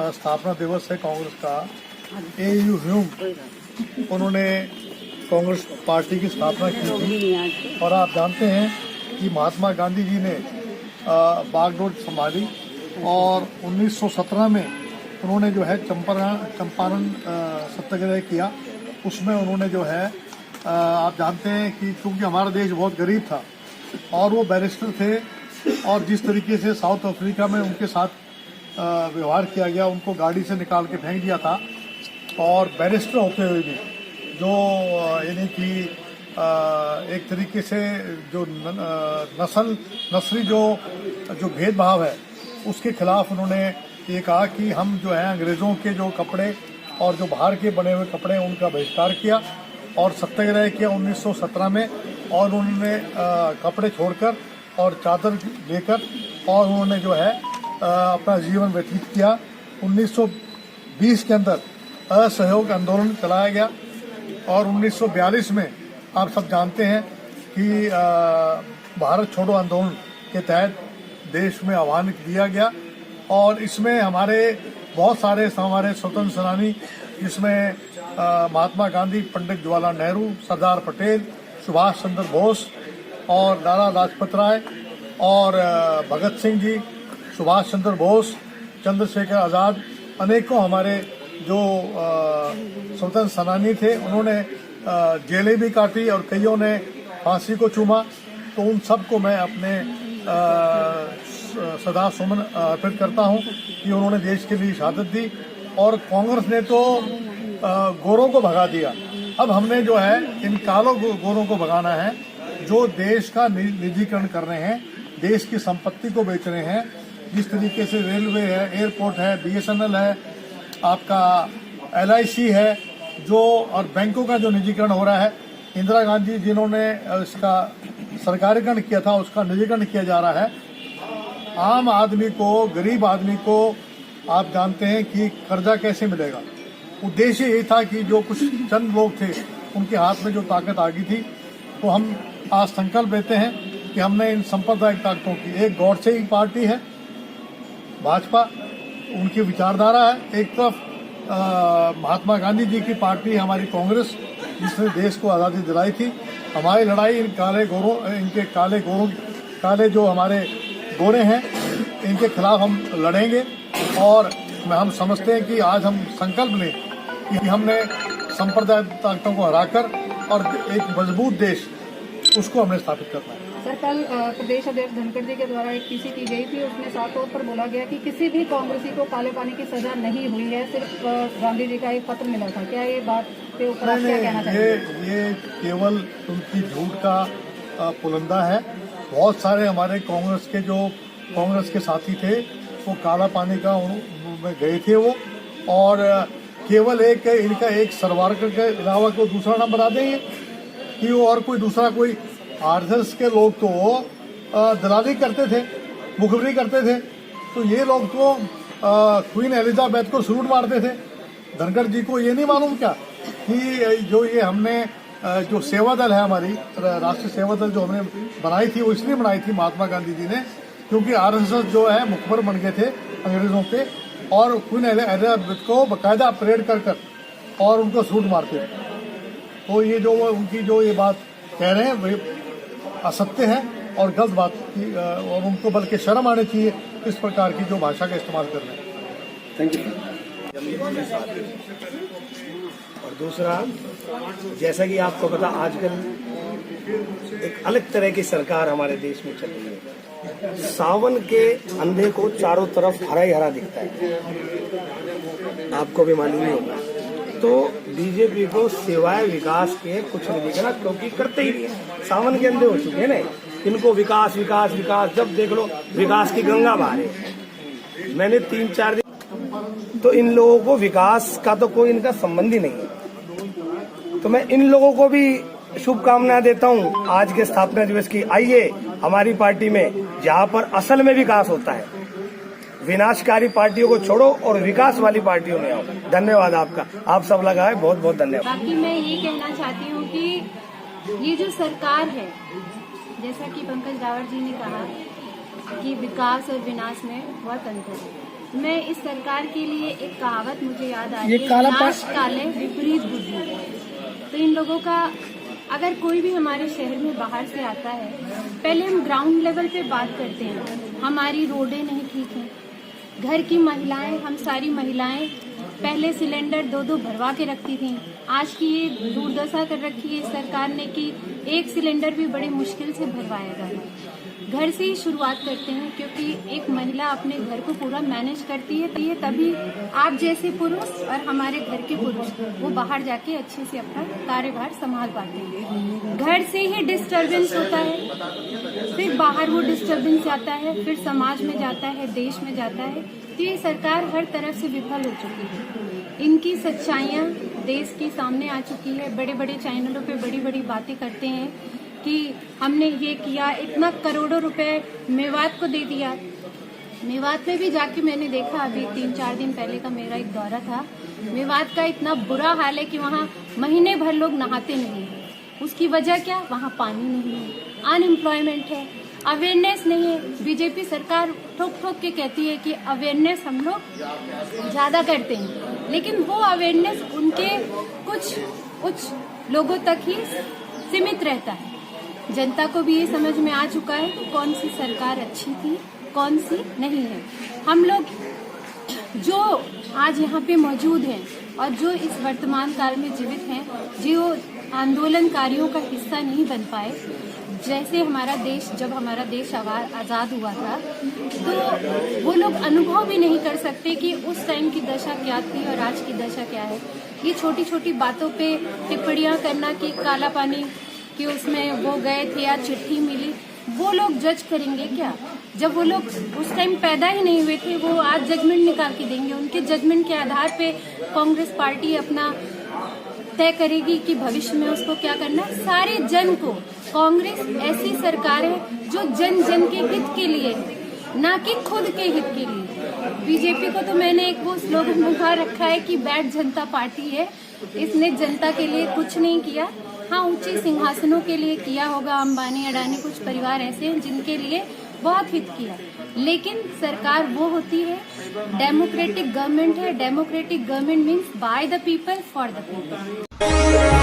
स्थापना दिवस है कांग्रेस का। एयू ह्यूम उन्होंने कांग्रेस पार्टी की स्थापना की थी और आप जानते हैं कि महात्मा गांधी जी ने बागडोर संभाली और 1917 में उन्होंने जो है चंपारण सत्याग्रह किया। उसमें उन्होंने जो है आप जानते हैं कि क्योंकि हमारा देश बहुत गरीब था और वो बैरिस्टर थे और जिस तरीके से साउथ अफ्रीका में उनके साथ व्यवहार किया गया, उनको गाड़ी से निकाल के फेंक दिया था और बैरिस्टर होते हुए भी जो यानी कि एक तरीके से जो नस्ली जो भेदभाव है उसके खिलाफ उन्होंने ये कहा कि हम जो है अंग्रेज़ों के जो कपड़े और जो बाहर के बने हुए कपड़े उनका बहिष्कार किया और सत्याग्रह किया 1917 में। और उन्होंने कपड़े छोड़कर और चादर लेकर और उन्होंने जो है अपना जीवन व्यतीत किया। 1920 के अंदर असहयोग आंदोलन चलाया गया और 1942 में आप सब जानते हैं कि भारत छोड़ो आंदोलन के तहत देश में आह्वान दिया गया और इसमें हमारे बहुत सारे हमारे स्वतंत्र सेनानी जिसमें महात्मा गांधी, पंडित जवाहरलाल नेहरू, सरदार पटेल, सुभाष चंद्र बोस और लाला लाजपत राय और भगत सिंह जी, सुभाष चंद्र बोस, चंद्रशेखर आज़ाद, अनेकों हमारे जो स्वतंत्र सेनानी थे उन्होंने जेलें भी काटी और कईयों ने फांसी को चूमा। तो उन सबको मैं अपने सदा सुमन अर्पित करता हूं कि उन्होंने देश के लिए शहादत दी और कांग्रेस ने तो गोरों को भगा दिया। अब हमने जो है इन कालों गोरों को भगाना है जो देश का निजीकरण कर रहे हैं, देश की संपत्ति को बेच रहे हैं। जिस तरीके से रेलवे है, एयरपोर्ट है, BSNL है, आपका LIC है जो और बैंकों का जो निजीकरण हो रहा है। इंदिरा गांधी जिन्होंने इसका सरकारीकरण किया था उसका निजीकरण किया जा रहा है। आम आदमी को, गरीब आदमी को आप जानते हैं कि कर्जा कैसे मिलेगा। उद्देश्य ये था कि जो कुछ चंद लोग थे उनके हाथ में जो ताकत आ गई थी, तो हम आज संकल्प लेते हैं कि हमने इन सांप्रदायिक ताकतों की, एक गॉडसे की पार्टी है भाजपा, उनकी विचारधारा है, एक तरफ महात्मा गांधी जी की पार्टी हमारी कांग्रेस जिसने देश को आज़ादी दिलाई थी। हमारी लड़ाई इन काले गोरों, इनके काले जो हमारे गोरे हैं इनके खिलाफ हम लड़ेंगे और हम समझते हैं कि आज हम संकल्प लें कि हमने सांप्रदायिक ताकतों को हराकर और एक मजबूत देश उसको हमने स्थापित करना है। सर, कल प्रदेश अध्यक्ष धनखड़ जी के द्वारा एक पीसी की गई थी, उसमें साफ तौर पर बोला गया कि किसी भी कांग्रेसी को काले पानी की सजा नहीं हुई है, सिर्फ गांधी जी का एक पत्र मिला था। क्या ये बात के ऊपर आप क्या कहना चाहेंगे? ये केवल उनकी झूठ का पुलंदा है। बहुत सारे हमारे कांग्रेस के साथी थे वो काला पानी का में गए थे वो, और केवल इनका एक सरवारकर के अलावा कोई दूसरा नाम बता देंगे कि वो और कोई दूसरा कोई RSS के लोग तो दलाली करते थे, मुखबरी करते थे। तो ये लोग तो क्वीन एलिजाबेथ को सलूट मारते थे। धनखड़ जी को ये नहीं मालूम क्या कि जो ये हमने जो सेवा दल है, हमारी राष्ट्रीय सेवा दल जो हमने बनाई थी वो इसलिए बनाई थी महात्मा गांधी जी ने क्योंकि RSS जो है मुखबर बन गए थे अंग्रेजों के और क्वीन एलिजाबेथ को बाकायदा परेड कर और उनको सलूट मारते थे। तो ये जो उनकी जो ये बात कह रहे हैं वे असत्य है और गलत बात की, और उनको बल्कि शर्म आनी चाहिए इस प्रकार की जो भाषा का इस्तेमाल कर रहे हैं। Thank you. और दूसरा, जैसा कि आपको पता, आजकल एक अलग तरह की सरकार हमारे देश में चल रही है। सावन के अंधे को चारों तरफ हरा ही हरा दिखता है, आपको भी मालूम ही होगा। तो बीजेपी को सिवाय विकास के कुछ नहीं दिख रहा, क्योंकि करते ही नहीं है। सावन के अंधे हो चुके हैं ना, इनको विकास विकास विकास, जब देख लो विकास की गंगा बहा रही। मैंने 3-4 दिन, तो इन लोगों को विकास का तो कोई इनका संबंध ही नहीं है। तो मैं इन लोगों को भी शुभकामनाएं देता हूं आज के स्थापना दिवस की। आइए हमारी पार्टी में, जहां पर असल में विकास होता है, विनाशकारी पार्टियों को छोड़ो और विकास वाली पार्टियों में आओ। धन्यवाद आपका, आप सब लगाए, बहुत बहुत धन्यवाद। बाकी मैं ये कहना चाहती हूँ कि ये जो सरकार है, जैसा कि पंकज रावत जी ने कहा कि विकास और विनाश में बहुत अंतर है। मैं इस सरकार के लिए एक कहावत मुझे याद आ रही है, विनाश काले विपरीत बुद्धि। तो इन लोगों का, अगर कोई भी हमारे शहर में बाहर से आता है, पहले हम ग्राउंड लेवल पे बात करते हैं। हमारी रोडें नहीं ठीक हैं, घर की महिलाएं, हम सारी महिलाएं पहले सिलेंडर 2-2 भरवा के रखती थी। आज की ये दुर्दशा कर रखी है इस सरकार ने कि एक सिलेंडर भी बड़े मुश्किल से भरवाया जा रहा है। घर से ही शुरुआत करते हैं, क्योंकि एक महिला अपने घर को पूरा मैनेज करती है, तो ये तभी आप जैसे पुरुष और हमारे घर के पुरुष वो बाहर जाके अच्छे से अपना कार्यभार संभाल पाते हैं। घर से ही डिस्टर्बेंस होता है, फिर बाहर वो डिस्टर्बेंस जाता है, फिर समाज में जाता है, देश में जाता है। तो ये सरकार हर तरफ से विफल हो चुकी है। इनकी सच्चाइयाँ देश के सामने आ चुकी है। बड़े बड़े चैनलों पे बड़ी बड़ी बातें करते हैं कि हमने ये किया, इतना करोड़ों रुपए मेवात को दे दिया। मेवात में भी जाके मैंने देखा, अभी 3-4 दिन पहले का मेरा एक दौरा था। मेवात का इतना बुरा हाल है कि वहाँ महीने भर लोग नहाते नहीं हैं। उसकी वजह क्या? वहाँ पानी नहीं है, अनएम्प्लॉयमेंट है, अवेयरनेस नहीं है। बीजेपी सरकार ठोक ठोक के कहती है कि अवेयरनेस हम लोग ज्यादा करते हैं, लेकिन वो अवेयरनेस उनके कुछ लोगों तक ही सीमित रहता है। जनता को भी ये समझ में आ चुका है कि कौन सी सरकार अच्छी थी, कौन सी नहीं है। हम लोग जो आज यहाँ पे मौजूद हैं और जो इस वर्तमान काल में जीवित हैं, जो आंदोलनकारियों का हिस्सा नहीं बन पाए, जैसे जब हमारा देश आजाद हुआ था, तो वो लोग अनुभव भी नहीं कर सकते कि उस टाइम की दशा क्या थी और आज की दशा क्या है। ये छोटी छोटी बातों पे टिप्पणियां करना कि काला पानी कि उसमें वो गए थे या चिट्ठी मिली, वो लोग जज करेंगे क्या? जब वो लोग उस टाइम पैदा ही नहीं हुए थे, वो आज जजमेंट निकाल के देंगे। उनके जजमेंट के आधार पे कांग्रेस पार्टी अपना तय करेगी कि भविष्य में उसको क्या करना है। सारे जन को, कांग्रेस ऐसी सरकार है जो जन जन के हित के लिए, ना कि खुद के हित के लिए। बीजेपी को तो मैंने एक वो स्लोगन उठा रखा है कि बैठ जनता पार्टी है, इसने जनता के लिए कुछ नहीं किया। हाँ, ऊंचे सिंहासनों के लिए किया होगा, अंबानी अडानी कुछ परिवार ऐसे हैं जिनके लिए बहुत हित किया, लेकिन सरकार वो होती है, डेमोक्रेटिक गवर्नमेंट है। Democratic government means by the people for the people.